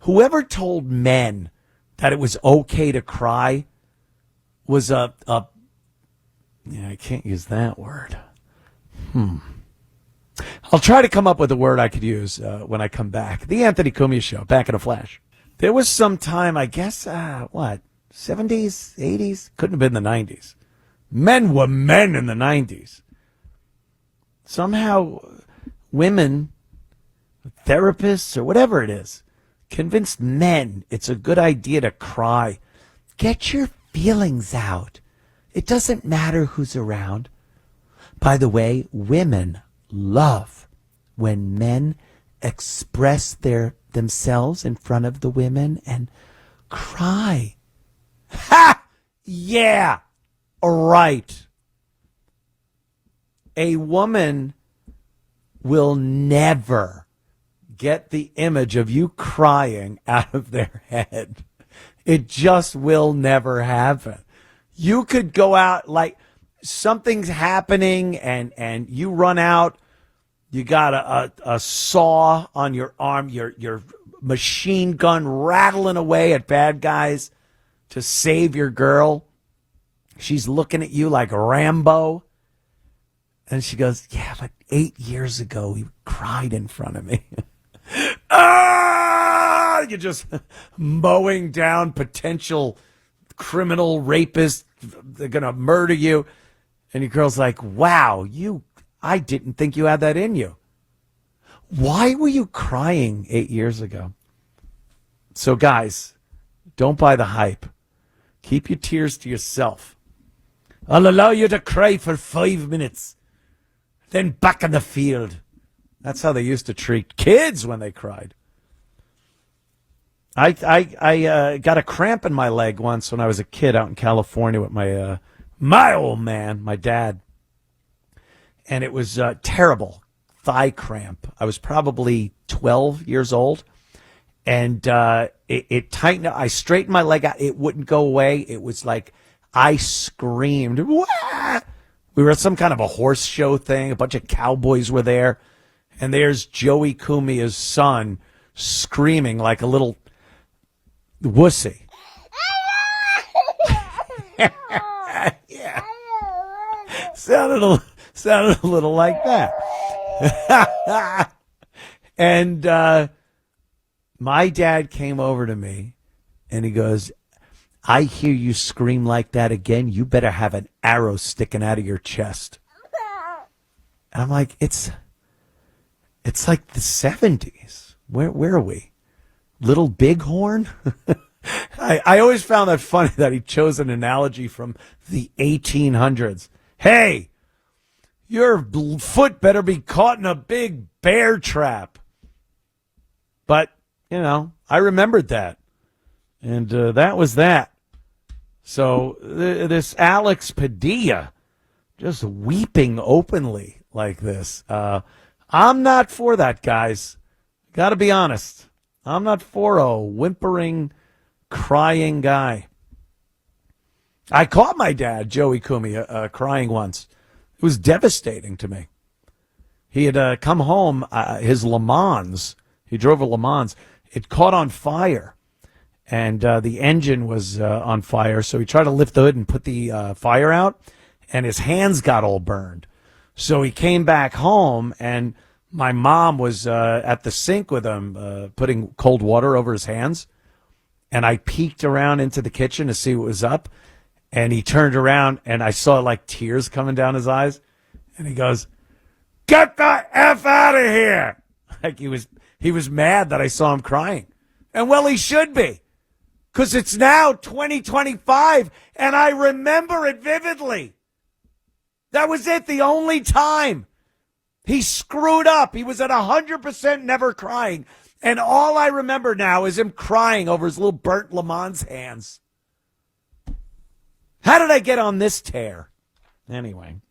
Whoever told men that it was okay to cry was I can't use that word. I'll try to come up with a word I could use when I come back. The Anthony Cumia Show, back in a flash. There was some time, I guess, 70s, 80s? Couldn't have been the 90s. Men were men in the 90s. Somehow, women, therapists, or whatever it is, convinced men it's a good idea to cry. Get your feelings out. It doesn't matter who's around. By the way, women love when men express themselves in front of the women and cry. Ha! Yeah! Right. A woman will never get the image of you crying out of their head. It just will never happen. You could go out like something's happening and you run out. You got a saw on your arm, your machine gun rattling away at bad guys to save your girl. She's looking at you like Rambo. And she goes, yeah, but 8 years ago, you cried in front of me. You're just mowing down potential criminal rapists. They're going to murder you. And your girl's like, wow, I didn't think you had that in you. Why were you crying 8 years ago? So guys, don't buy the hype. Keep your tears to yourself. I'll allow you to cry for 5 minutes. Then back in the field. That's how they used to treat kids when they cried. I got a cramp in my leg once when I was a kid out in California with my old man, my dad. And it was terrible. Thigh cramp. I was probably 12 years old. And it tightened up. I straightened my leg out. It wouldn't go away. It was like I screamed. Wah! We were at some kind of a horse show thing. A bunch of cowboys were there. And there's Joey Cumia's son screaming like a little wussy. Yeah. Sounded a little like that. And my dad came over to me and he goes, I hear you scream like that again. You better have an arrow sticking out of your chest. And I'm like, it's like the 70s. Where are we? Little Bighorn? I always found that funny that he chose an analogy from the 1800s. Hey, your foot better be caught in a big bear trap. But, I remembered that. And that was that. So this Alex Padilla just weeping openly like this. I'm not for that, guys. Got to be honest. I'm not for a whimpering, crying guy. I caught my dad, Joey Cumia, crying once. It was devastating to me. He had come home, his Le Mans. He drove a Le Mans. It caught on fire, and the engine was on fire. So he tried to lift the hood and put the fire out, and his hands got all burned. So he came back home, and my mom was at the sink with him, putting cold water over his hands. And I peeked around into the kitchen to see what was up. And he turned around, and I saw like tears coming down his eyes. And he goes, "Get the F out of here!" Like he was mad that I saw him crying. And well, he should be. Because it's now 2025, and I remember it vividly. That was it, the only time. He screwed up. He was at 100% never crying. And all I remember now is him crying over his little burnt Le Mans hands. How did I get on this tear? Anyway.